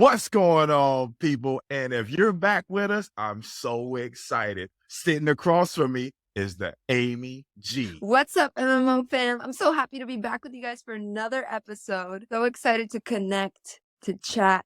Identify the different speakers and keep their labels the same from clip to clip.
Speaker 1: What's going on, people? And if you're back with us, I'm so excited. Sitting across from me is the Amy G.
Speaker 2: What's up, MMO fam? I'm so happy to be back with you guys for another episode. So excited to connect, to chat,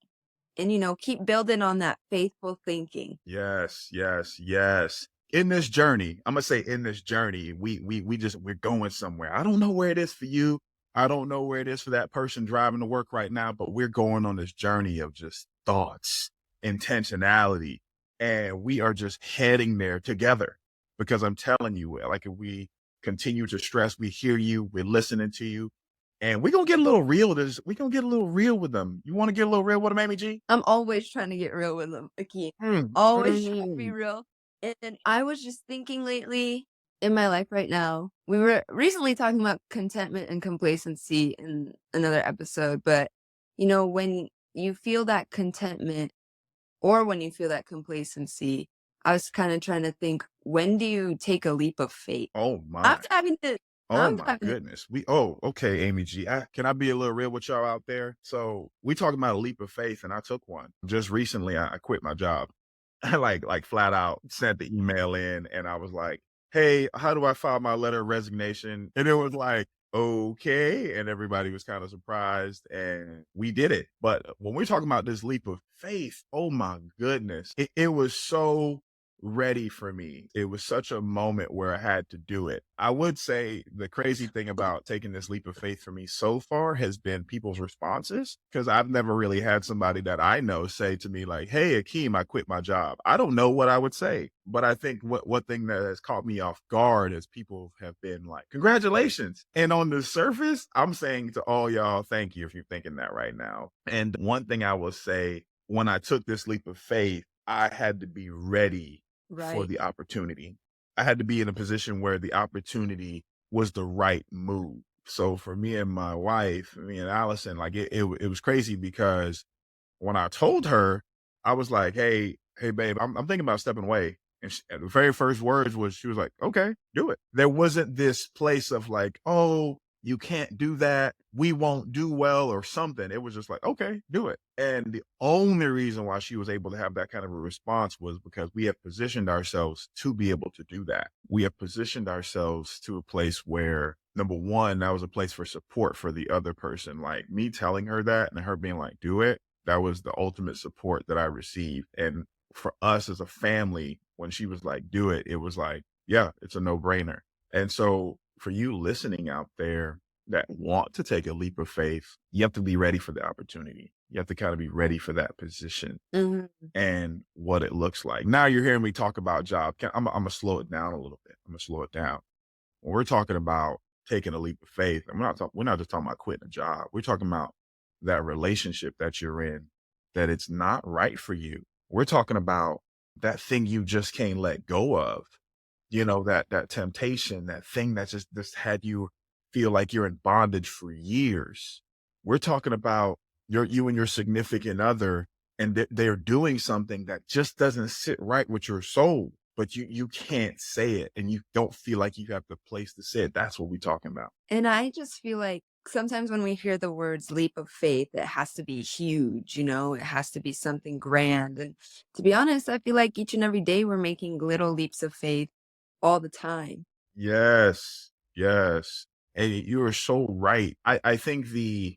Speaker 2: and keep building on that faithful thinking.
Speaker 1: Yes, yes, yes. In this journey, I'm gonna say in this journey, we're going somewhere. I don't know where it is for you. I don't know where it is for that person driving to work right now, but we're going on this journey of just thoughts, intentionality, and we are just heading there together. Because I'm telling you, like if we continue to stress, we hear you, we're listening to you, and we're gonna get a little real. We're gonna get a little real with them. You want to get a little real with them, Amy G?
Speaker 2: I'm always trying to get real with them, Akeem.
Speaker 1: Mm,
Speaker 2: Always trying to be
Speaker 1: mm.
Speaker 2: real. And I was just thinking lately in my life right now, we were recently talking about contentment and complacency in another episode, but when you feel that contentment or when you feel that complacency, I was kind of trying to think, when do you take a leap of faith?
Speaker 1: Oh
Speaker 2: I'm
Speaker 1: my.
Speaker 2: diving in.
Speaker 1: Oh
Speaker 2: I'm
Speaker 1: my
Speaker 2: diving in.
Speaker 1: goodness. Okay, Amy G. Can I be a little real with y'all out there? So we talking about a leap of faith, and I took one. Just recently, I quit my job. I like flat out sent the email in, and I was like, "Hey, how do I file my letter of resignation?" And it was like, "Okay," and everybody was kind of surprised, and we did it. But when we're talking about this leap of faith, oh my goodness, it was so ready for me. It was such a moment where I had to do it. I would say the crazy thing about taking this leap of faith for me so far has been people's responses, because I've never really had somebody that I know say to me like, "Hey, Akeem, I quit my job." I don't know what I would say, but I think one thing that has caught me off guard is people have been like, "Congratulations." And on the surface, I'm saying to all y'all, thank you if you're thinking that right now. And one thing I will say, when I took this leap of faith, I had to be ready for
Speaker 2: Right.
Speaker 1: the opportunity. I had to be in a position where the opportunity was the right move. So for me and my wife, me and Allison, like it was crazy, because when I told her, I was like, hey, babe, I'm thinking about stepping away. And the very first words was, she was like, "Okay, do it." There wasn't this place of like, "Oh, you can't do that. We won't do well," or something. It was just like, "Okay, do it." And the only reason why she was able to have that kind of a response was because we have positioned ourselves to be able to do that. We have positioned ourselves to a place where, number one, that was a place for support for the other person. Like me telling her that and her being like, "Do it." That was the ultimate support that I received. And for us as a family, when she was like, "Do it," it was like, yeah, it's a no brainer. And so for you listening out there that want to take a leap of faith, you have to be ready for the opportunity. You have to kind of be ready for that position
Speaker 2: Mhm.
Speaker 1: and what it looks like. Now you're hearing me talk about job. I'm going to slow it down a little bit. I'm going to slow it down. When we're talking about taking a leap of faith, and we're not just talking about quitting a job. We're talking about that relationship that you're in, that it's not right for you. We're talking about that thing you just can't let go of. That temptation, that thing that just had you feel like you're in bondage for years. We're talking about you and your significant other, and they're doing something that just doesn't sit right with your soul, but you can't say it, and you don't feel like you have the place to say it. That's what we're talking about.
Speaker 2: And I just feel like sometimes when we hear the words leap of faith, it has to be huge, it has to be something grand. And to be honest, I feel like each and every day we're making little leaps of faith all the time.
Speaker 1: Yes, yes. And you are so right. I think the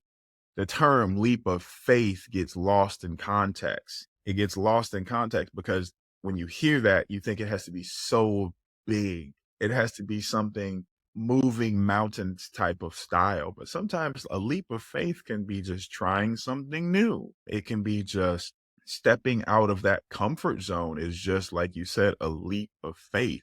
Speaker 1: term leap of faith gets lost in context. It gets lost in context because when you hear that, you think it has to be so big. It has to be something moving mountains type of style. But sometimes a leap of faith can be just trying something new. It can be just stepping out of that comfort zone, is just like you said, a leap of faith.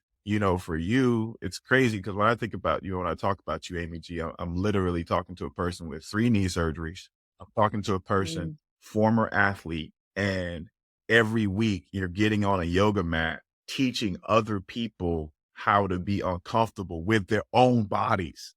Speaker 1: For you, it's crazy because when I think about you, when I talk about you, Amy G, I'm literally talking to a person with 3 knee surgeries. I'm talking to a person,
Speaker 2: Mm.
Speaker 1: former athlete, and every week you're getting on a yoga mat, teaching other people how to be uncomfortable with their own bodies.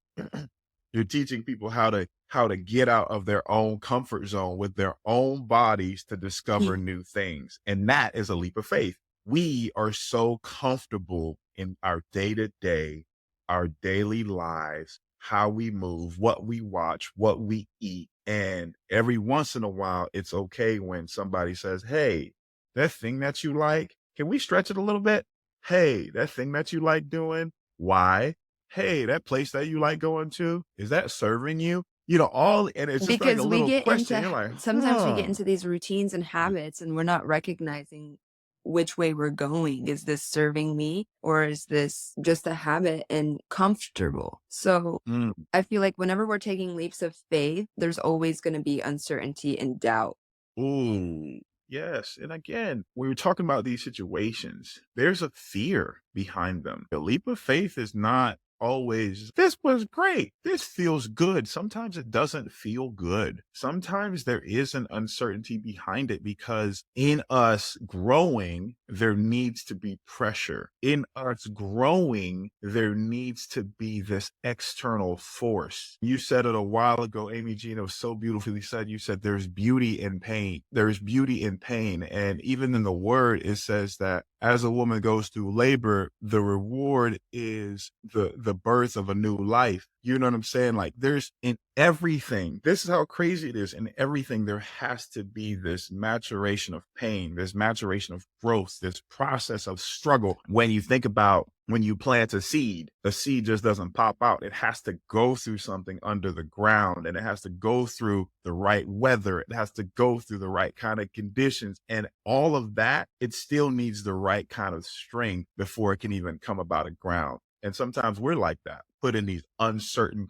Speaker 1: You're teaching people how to get out of their own comfort zone with their own bodies to discover new things. And that is a leap of faith. We are so comfortable in our day-to-day, our daily lives, how we move, what we watch, what we eat, And every once in a while, it's okay when somebody says, "Hey, that thing that you like, can we stretch it a little bit? Hey, that thing that you like doing, why? Hey, that place that you like going to, is that serving you?" You know, all and it's just like a
Speaker 2: Because we
Speaker 1: little
Speaker 2: get
Speaker 1: question.
Speaker 2: into
Speaker 1: You're like,
Speaker 2: sometimes we get
Speaker 1: huh.
Speaker 2: into these routines and habits and we're not recognizing which way we're going. Is this serving me or is this just a habit and comfortable? So
Speaker 1: Mm.
Speaker 2: I feel like whenever we're taking leaps of faith, there's always going to be uncertainty and doubt.
Speaker 1: Ooh, yes. And again, when we're talking about these situations, there's a fear behind them. A leap of faith is not always, this was great. This feels good. Sometimes it doesn't feel good. Sometimes there is an uncertainty behind it because in us growing, there needs to be pressure. In us growing, there needs to be this external force. You said it a while ago, Amy Jean, it was so beautifully said. You said there's beauty in pain. There's beauty in pain. And even in the word, it says that as a woman goes through labor, the reward is the birth of a new life. You know what I'm saying? Like there's in everything, this is how crazy it is. In everything, there has to be this maturation of pain, this maturation of growth, this process of struggle. When you think about when you plant a seed, the seed just doesn't pop out. It has to go through something under the ground and it has to go through the right weather. It has to go through the right kind of conditions. And all of that, it still needs the right kind of strength before it can even come about a ground. And sometimes we're like that, put in these uncertain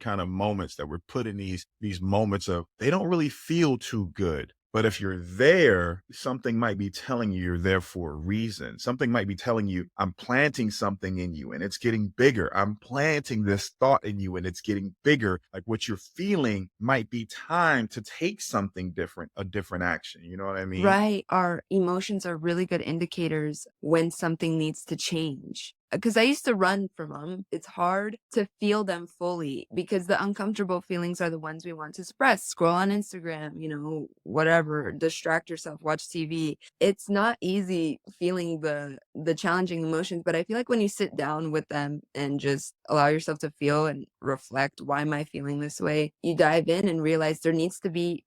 Speaker 1: kind of moments that we're put in these moments of they don't really feel too good. But if you're there, something might be telling you you're there for a reason. Something might be telling you, I'm planting something in you and it's getting bigger. I'm planting this thought in you and it's getting bigger. Like what you're feeling might be time to take something different, a different action. You know what I mean?
Speaker 2: Right. Our emotions are really good indicators when something needs to change. Because I used to run from them. It's hard to feel them fully because the uncomfortable feelings are the ones we want to suppress. Scroll on Instagram, whatever, distract yourself, watch TV. It's not easy feeling the challenging emotions, but I feel like when you sit down with them and just allow yourself to feel and reflect, why am I feeling this way? You dive in and realize there needs to be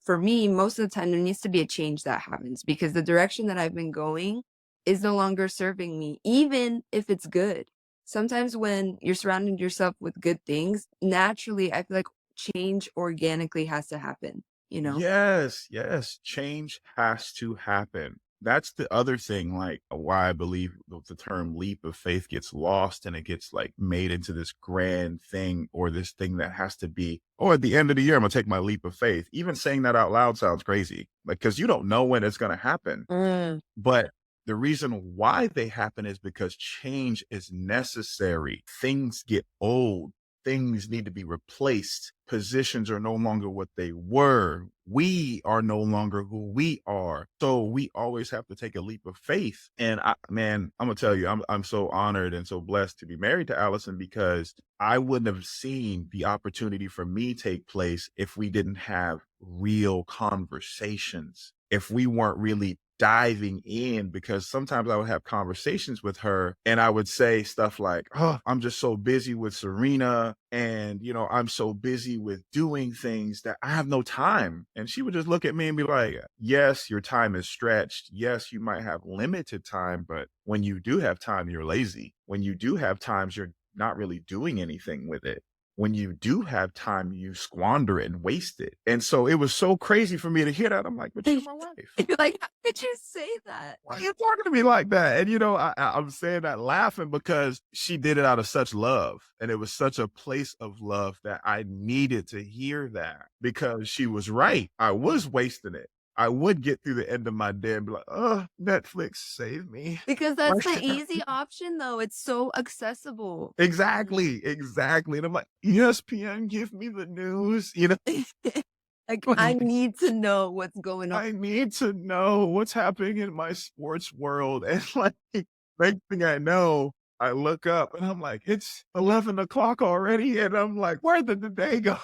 Speaker 2: for me, most of the time, there needs to be a change that happens because the direction that I've been going is no longer serving me, even if it's good. Sometimes when you're surrounding yourself with good things, naturally, I feel like change organically has to happen, you know?
Speaker 1: Yes, yes. Change has to happen. That's the other thing, like why I believe the term leap of faith gets lost and it gets like made into this grand thing or this thing that has to be, oh, at the end of the year, I'm gonna take my leap of faith. Even saying that out loud sounds crazy, like, because you don't know when it's gonna happen.
Speaker 2: Mm.
Speaker 1: But the reason why they happen is because change is necessary. Things get old. Things need to be replaced. Positions are no longer what they were. We are no longer who we are. So we always have to take a leap of faith. And man, I'm gonna tell you, I'm so honored and so blessed to be married to Allison because I wouldn't have seen the opportunity for me take place if we didn't have real conversations, if we weren't really diving in, because sometimes I would have conversations with her and I would say stuff like, oh, I'm just so busy with Serena and, I'm so busy with doing things that I have no time. And she would just look at me and be like, yes, your time is stretched. Yes, you might have limited time, but when you do have time, you're lazy. When you do have times, you're not really doing anything with it. When you do have time, you squander it and waste it. And so it was so crazy for me to hear that. I'm like, but you're my wife.
Speaker 2: You're like, how could you say that?
Speaker 1: Why are you talking to me like that? And I'm saying that laughing because she did it out of such love. And it was such a place of love that I needed to hear that because she was right. I was wasting it. I would get through the end of my day and be like, oh, Netflix, save me.
Speaker 2: Because that's the
Speaker 1: Like,
Speaker 2: easy option, though. It's so accessible.
Speaker 1: exactly, exactly. And I'm like, ESPN, give me the news.
Speaker 2: Like, I
Speaker 1: Like,
Speaker 2: need to know what's going on.
Speaker 1: I need to know what's happening in my sports world. And like, next thing I know, I look up and I'm like, it's 11 o'clock already. And I'm like, where did the day go?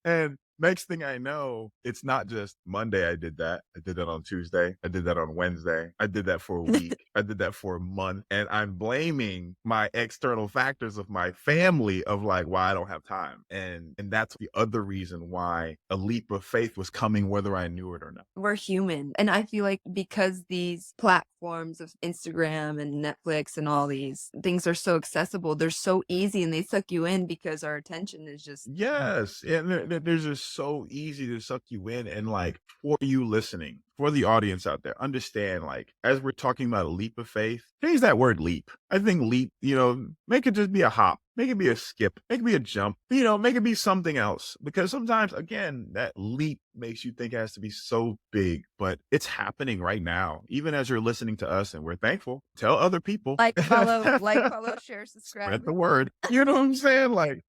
Speaker 1: And next thing I know, it's not just Monday I did that. I did that on Tuesday. I did that on Wednesday. I did that for a week. I did that for a month. And I'm blaming my external factors of my family of like why I don't have time. And that's the other reason why a leap of faith was coming whether I knew it or not.
Speaker 2: We're human. And I feel like because these platforms of Instagram and Netflix and all these things are so accessible, they're so easy and they suck you in because our attention is just
Speaker 1: Yes, and they're just so easy to suck you in, and like for you listening, for the audience out there, understand like as we're talking about a leap of faith, change that word leap. I think leap, make it just be a hop, make it be a skip, make it be a jump, make it be something else. Because sometimes, again, that leap makes you think it has to be so big, but it's happening right now, even as you're listening to us, and we're thankful. Tell other people,
Speaker 2: like, follow, share,
Speaker 1: spread
Speaker 2: subscribe.
Speaker 1: the word. You know what I'm saying? Like,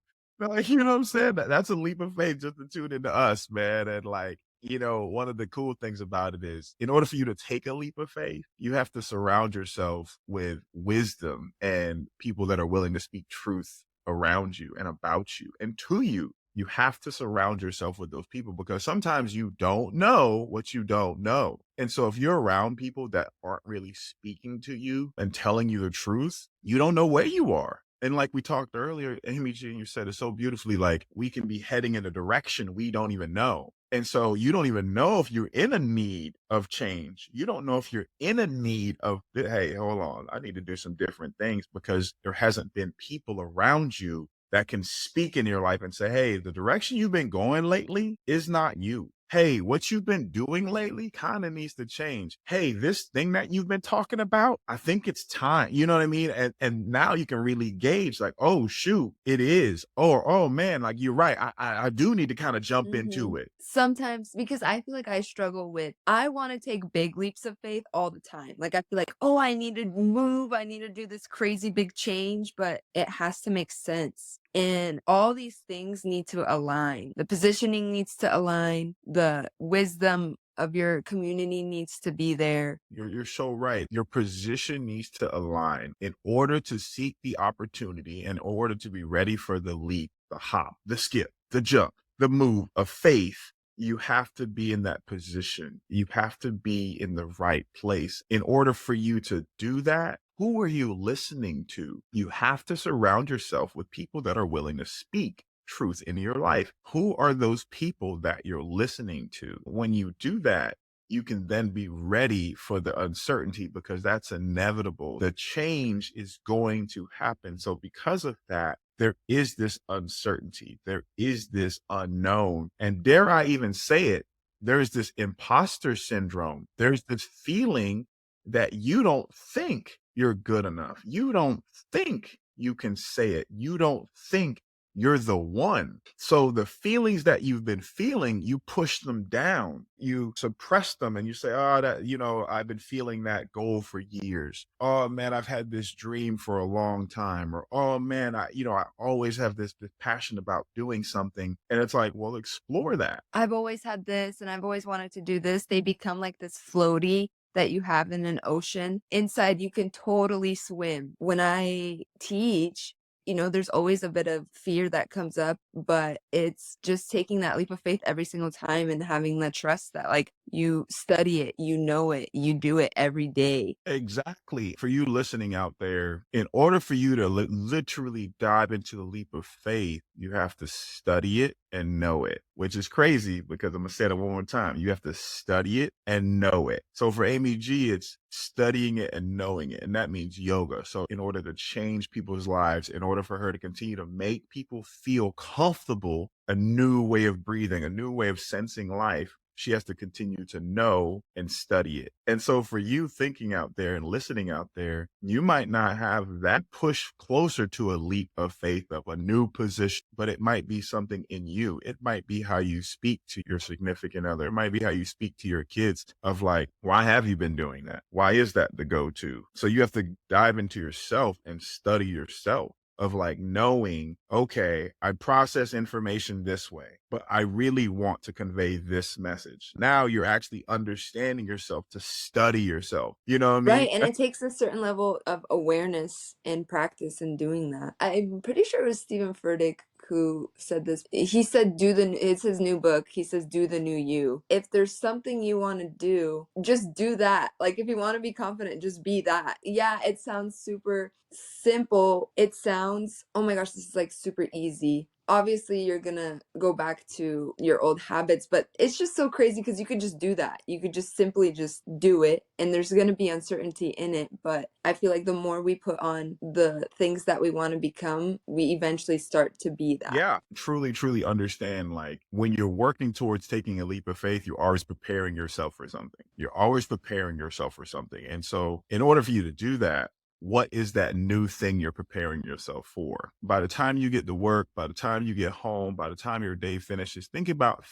Speaker 1: you know what I'm saying? That's a leap of faith just to tune into us, man. And like, one of the cool things about it is in order for you to take a leap of faith, you have to surround yourself with wisdom and people that are willing to speak truth around you and about you and to you. You have to surround yourself with those people because sometimes you don't know what you don't know. And so if you're around people that aren't really speaking to you and telling you the truth, you don't know where you are. And like we talked earlier, Amy G, you said it so beautifully, like we can be heading in a direction we don't even know. And so you don't even know if you're in a need of change. You don't know if you're in a need of, hey, hold on, I need to do some different things because there hasn't been people around you that can speak in your life and say, hey, the direction you've been going lately is not you. Hey, what you've been doing lately kind of needs to change. Hey, this thing that you've been talking about, I think it's time. You know what I mean? And now you can really gauge like, oh shoot, it is. Or oh man, like you're right. I do need to kind of jump into
Speaker 2: Mhm.
Speaker 1: it.
Speaker 2: Sometimes because I feel like I struggle with I wanna take big leaps of faith all the time. Like, I feel like, "Oh, I need to move, I need to do this crazy big change," but it has to make sense, and all these things need to align. The positioning needs to align, the wisdom of your community needs to be there.
Speaker 1: You're so right. Your position needs to align in order to seek the opportunity, in order to be ready for the leap, the hop, the skip, the jump, the move of faith. You have to be in that position. You have to be in the right place. In order for you to do that, who are you listening to? You have to surround yourself with people that are willing to speak truth into your life. Who are those people that you're listening to? When you do that, you can then be ready for the uncertainty because that's inevitable. The change is going to happen. So, because of that, there is this uncertainty, there is this unknown. And dare I even say it, there's this imposter syndrome. There's this feeling that you don't think you're good enough. You don't think you can say it. You don't think you're the one. So the feelings that you've been feeling, you push them down, you suppress them, and you say, oh, I've been feeling that goal for years. Oh man, I've had this dream for a long time. Or, oh man, I always have this passion about doing something. And it's like, well, explore that.
Speaker 2: I've always had this and I've always wanted to do this. They become like this floaty that you have in an ocean. Inside, you can totally swim. When I teach, there's always a bit of fear that comes up, but it's just taking that leap of faith every single time and having the trust that, like, you study it, you know it, you do it every day.
Speaker 1: Exactly. For you listening out there, in order for you to literally dive into the leap of faith, you have to study it and know it, which is crazy because I'm going to say it one more time. You have to study it and know it. So for Amy G, it's studying it and knowing it. And that means yoga. So in order to change people's lives, in order for her to continue to make people feel comfortable, a new way of breathing, a new way of sensing life, she has to continue to know and study it. And so for you thinking out there and listening out there, you might not have that push closer to a leap of faith of a new position, but it might be something in you. It might be how you speak to your significant other. It might be how you speak to your kids of like, why have you been doing that? Why is that the go-to? So you have to dive into yourself and study yourself of like knowing, okay, I process information this way, but I really want to convey this message. Now you're actually understanding yourself to study yourself. You know what I mean?
Speaker 2: Right, and it takes a certain level of awareness and practice in doing that. I'm pretty sure it was Stephen Furtick who said this. He said, it's his new book. He says, do the new you. If there's something you want to do, just do that. Like, if you want to be confident, just be that. Yeah, it sounds super simple. It sounds, oh my gosh, this is like super easy. Obviously, you're gonna go back to your old habits, but it's just so crazy because you could just do that. You could just simply just do it, and there's gonna be uncertainty in it. But I feel like the more we put on the things that we want to become, we eventually start to be that.
Speaker 1: Yeah, truly, truly understand, like, when you're working towards taking a leap of faith, you're always preparing yourself for something. You're always preparing yourself for something. And so, in order for you to do that, what is that new thing you're preparing yourself for? By the time you get to work, by the time you get home, by the time your day finishes, think about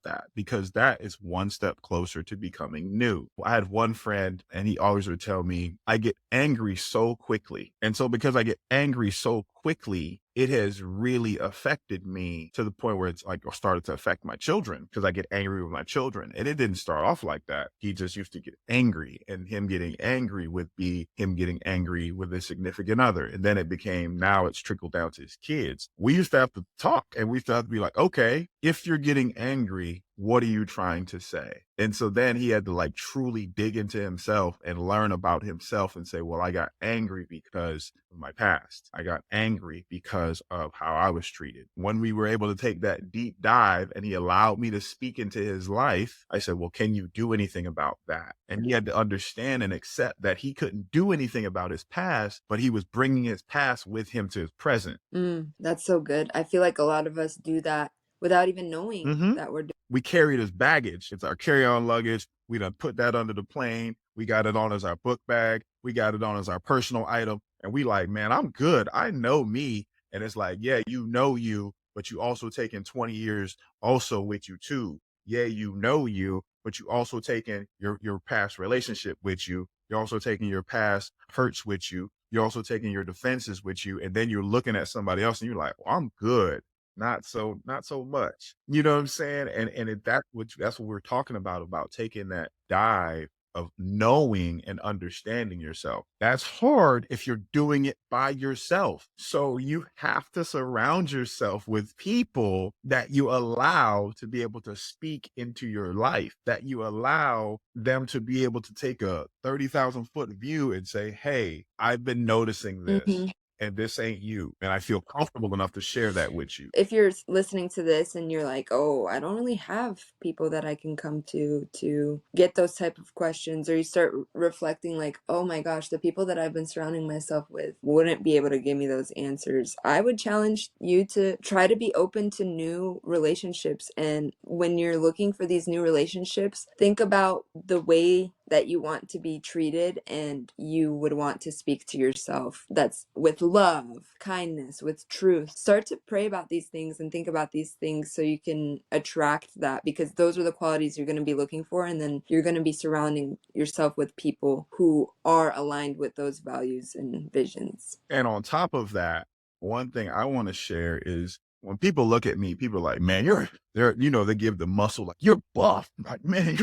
Speaker 1: that, because that is one step closer to becoming new. I had one friend and he always would tell me, I get angry so quickly. And so because I get angry so quickly, it has really affected me to the point where it's like started to affect my children, because I get angry with my children. And it didn't start off like that. He just used to get angry, and him getting angry would be him getting angry with a significant other. And then it became, now it's trickled down to his kids. We used to have to talk, and we used to have to be like, okay, if you're getting angry, what are you trying to say? And so then he had to like truly dig into himself and learn about himself and say, well, I got angry because of my past. I got angry because of how I was treated. When we were able to take that deep dive and he allowed me to speak into his life, I said, well, can you do anything about that? And he had to understand and accept that he couldn't do anything about his past, but he was bringing his past with him to his present.
Speaker 2: That's so good. I feel like a lot of us do that without even knowing
Speaker 1: hmm
Speaker 2: that we're doing.
Speaker 1: We carry it as baggage. It's our carry-on luggage. We done put that under the plane. We got it on as our book bag. We got it on as our personal item. And we like, man, I'm good. I know me. And it's like, yeah, you know you, but you also taking 20 years also with you too. Yeah, you know you, but you also taking your past relationship with you. You're also taking your past hurts with you. You're also taking your defenses with you. And then you're looking at somebody else and you're like, well, I'm good. Not so much. You know what I'm saying? That's what we're talking about taking that dive of knowing and understanding yourself. That's hard if you're doing it by yourself. So you have to surround yourself with people that you allow to be able to speak into your life, that you allow them to be able to take a 30,000-foot view and say, hey, I've been noticing this
Speaker 2: Mhm.
Speaker 1: and this ain't you. And I feel comfortable enough to share that with you.
Speaker 2: If you're listening to this and you're like, oh, I don't really have people that I can come to get those type of questions, or you start reflecting like, oh my gosh, the people that I've been surrounding myself with wouldn't be able to give me those answers, I would challenge you to try to be open to new relationships. And when you're looking for these new relationships, think about the way that you want to be treated and you would want to speak to yourself. That's with love, kindness, with truth. Start to pray about these things and think about these things so you can attract that, because those are the qualities you're going to be looking for. And then you're going to be surrounding yourself with people who are aligned with those values and visions.
Speaker 1: And on top of that, one thing I want to share is when people look at me, people are like, man, they give the muscle, like, you're buff. I'm like, man,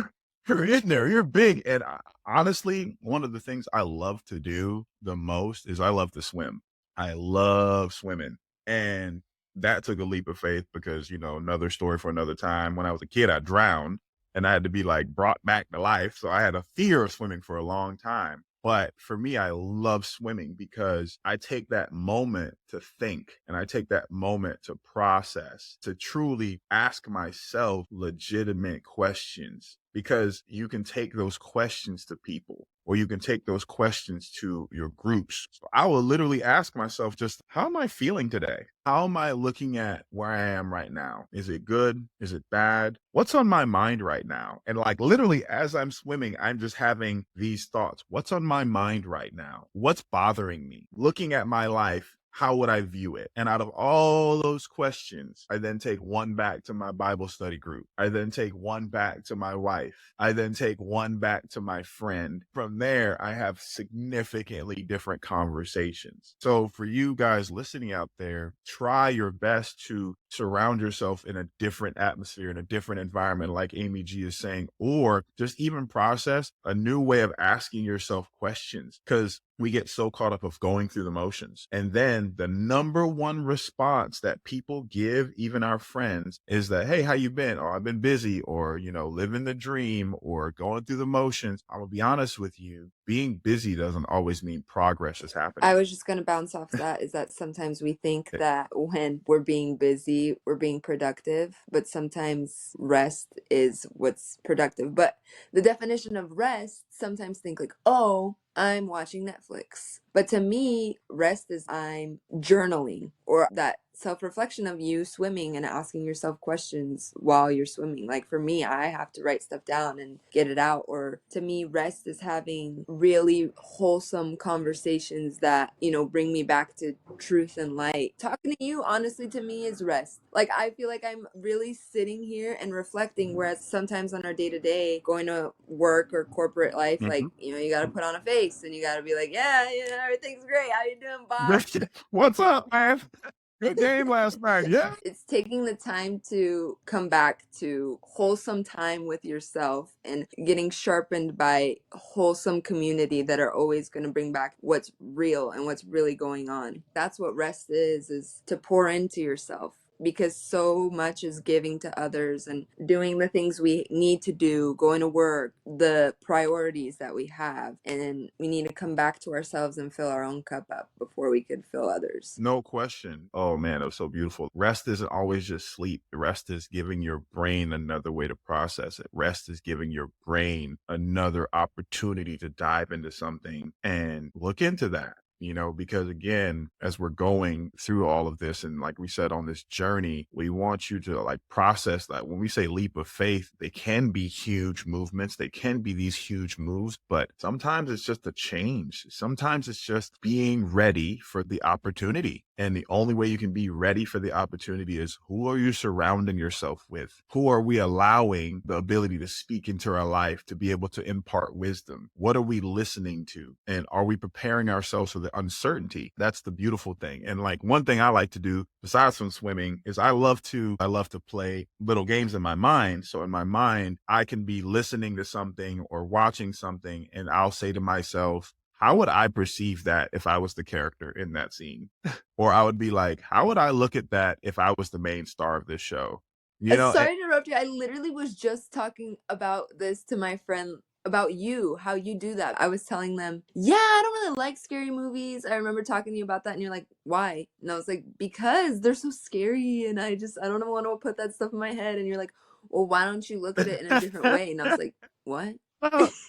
Speaker 1: you're in there, you're big. And honestly, one of the things I love to do the most is I love to swim. I love swimming. And that took a leap of faith because, another story for another time. When I was a kid, I drowned and I had to be like brought back to life. So I had a fear of swimming for a long time. But for me, I love swimming because I take that moment to think and I take that moment to process, to truly ask myself legitimate questions, because you can take those questions to people or you can take those questions to your groups. So I will literally ask myself, just how am I feeling today? How am I looking at where I am right now? Is it good? Is it bad? What's on my mind right now? And like literally as I'm swimming, I'm just having these thoughts. What's on my mind right now? What's bothering me? Looking at my life, how would I view it? And out of all those questions, I then take one back to my Bible study group. I then take one back to my wife. I then take one back to my friend. From there, I have significantly different conversations. So for you guys listening out there, try your best to surround yourself in a different atmosphere, in a different environment, like Amy G is saying, or just even process a new way of asking yourself questions. Because We get so caught up of going through the motions. And then the number one response that people give, even our friends, is that, hey, how you been? Or I've been busy, or, living the dream, or going through the motions. I'm gonna be honest with you, being busy doesn't always mean progress is
Speaker 2: I
Speaker 1: happening.
Speaker 2: was just going to bounce off that is that sometimes we think that when we're being busy, we're being productive, but sometimes rest is what's productive. But the definition of rest, sometimes think like, oh, I'm watching Netflix. But to me, rest is I'm journaling or that self reflection of you swimming and asking yourself questions while you're swimming. Like for me, I have to write stuff down and get it out. Or to me, rest is having really wholesome conversations that, bring me back to truth and light. Talking to you, honestly, to me is rest. Like I feel like I'm really sitting here and reflecting, whereas sometimes on our day to day, going to work or corporate life, like,
Speaker 1: Mhm.
Speaker 2: you got to put on a face and you got to be like, yeah, everything's great. How you doing, boss?
Speaker 1: What's up, man? Good game last night. Yeah.
Speaker 2: It's taking the time to come back to wholesome time with yourself and getting sharpened by wholesome community that are always going to bring back what's real and what's really going on. That's what rest is to pour into yourself, because so much is giving to others and doing the things we need to do, going to work, the priorities that we have. And then we need to come back to ourselves and fill our own cup up before we could fill others.
Speaker 1: No question. Oh man, it was so beautiful. Rest isn't always just sleep. Rest is giving your brain another way to process it. Rest is giving your brain another opportunity to dive into something and look into that. Because again, as we're going through all of this, and like we said on this journey, we want you to like process that. When we say leap of faith, they can be huge movements, they can be these huge moves, but sometimes it's just a change. Sometimes it's just being ready for the opportunity. And the only way you can be ready for the opportunity is, who are you surrounding yourself with? Who are we allowing the ability to speak into our life, to be able to impart wisdom? What are we listening to? And are we preparing ourselves for the uncertainty? That's the beautiful thing. And like one thing I like to do besides from swimming is I love to play little games in my mind. So in my mind, I can be listening to something or watching something, and I'll say to myself, how would I perceive that if I was the character in that scene? Or I would be like, how would I look at that if I was the main star of this show? You know,
Speaker 2: Sorry to interrupt you. I literally was just talking about this to my friend about you, how you do that. I was telling them, yeah, I don't really like scary movies. I remember talking to you about that, and you're like, why? And I was like, because they're so scary, and I don't want to put that stuff in my head. And you're like, well, why don't you look at it in a different way? And I was like, what?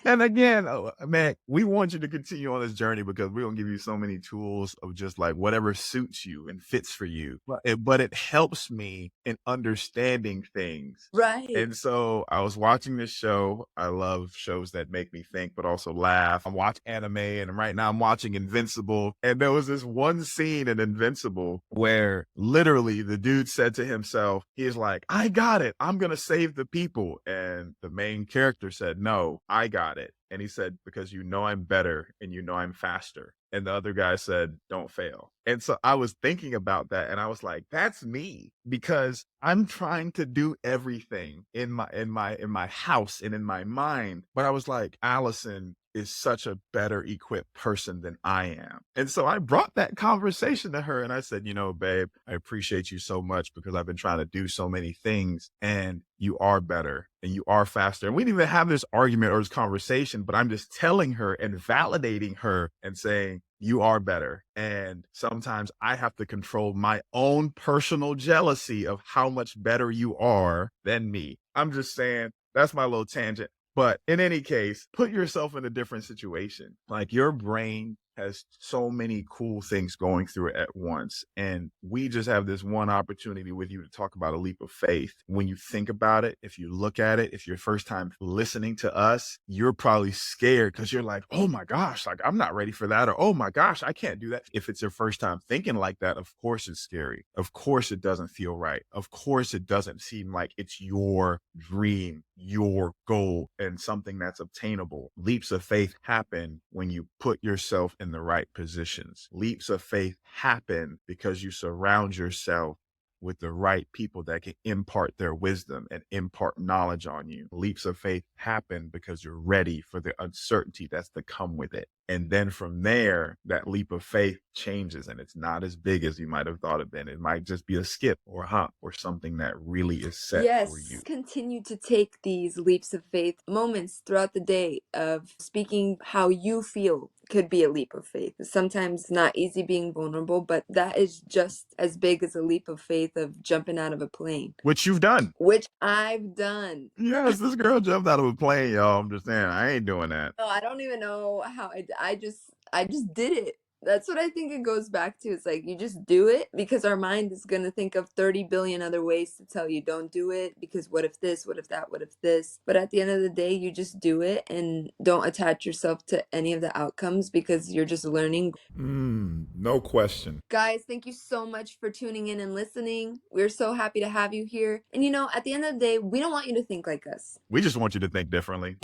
Speaker 1: And again, man, we want you to continue on this journey because we're gonna give you so many tools of just like whatever suits you and fits for you. But it helps me in understanding things.
Speaker 2: Right.
Speaker 1: And so I was watching this show. I love shows that make me think, but also laugh. I watch anime, and right now I'm watching Invincible. And there was this one scene in Invincible where literally the dude said to himself, he's like, I got it. I'm going to save the people. And the main character said, no, I got it. And he said, because I'm better and I'm faster. And the other guy said, don't fail. And so I was thinking about that, and I was like, that's me, because I'm trying to do everything in my house and in my mind. But I was like, Allison is such a better equipped person than I am. And so I brought that conversation to her, and I said, babe, I appreciate you so much because I've been trying to do so many things, and you are better and you are faster. And we didn't even have this argument or this conversation, but I'm just telling her and validating her and saying, you are better. And sometimes I have to control my own personal jealousy of how much better you are than me. I'm just saying, that's my little tangent. But in any case, put yourself in a different situation. Like, your brain has so many cool things going through it at once. And we just have this one opportunity with you to talk about a leap of faith. When you think about it, if you look at it, if you're first time listening to us, you're probably scared because you're like, oh my gosh, like I'm not ready for that. Or, oh my gosh, I can't do that. If it's your first time thinking like that, of course it's scary. Of course it doesn't feel right. Of course it doesn't seem like it's your dream, your goal, and something that's obtainable. Leaps of faith happen when you put yourself in the right positions. Leaps of faith happen because you surround yourself with the right people that can impart their wisdom and impart knowledge on you. Leaps of faith happen because you're ready for the uncertainty that's to come with it. And then from there, that leap of faith changes and it's not as big as you might have thought it been. It might just be a skip or a hop or something that really is set for
Speaker 2: Yes,
Speaker 1: you.
Speaker 2: continue to take these leaps of faith moments throughout the day of speaking how you feel could be a leap of faith. Sometimes it's not easy being vulnerable, but that is just as big as a leap of faith of jumping out of a plane,
Speaker 1: Which you've done.
Speaker 2: which I've done.
Speaker 1: Yes, this girl jumped out of a plane, y'all. I'm just saying, I ain't doing that.
Speaker 2: Oh, I don't even know how I just did it. That's what I think it goes back to. It's like you just do it because our mind is going to think of 30 billion other ways to tell you don't do it because what if this, what if that, what if this? But at the end of the day, you just do it and don't attach yourself to any of the outcomes because you're just learning.
Speaker 1: No question.
Speaker 2: Guys, thank you so much for tuning in and listening. We're so happy to have you here. And at the end of the day, we don't want you to think like us.
Speaker 1: We just want you to think differently.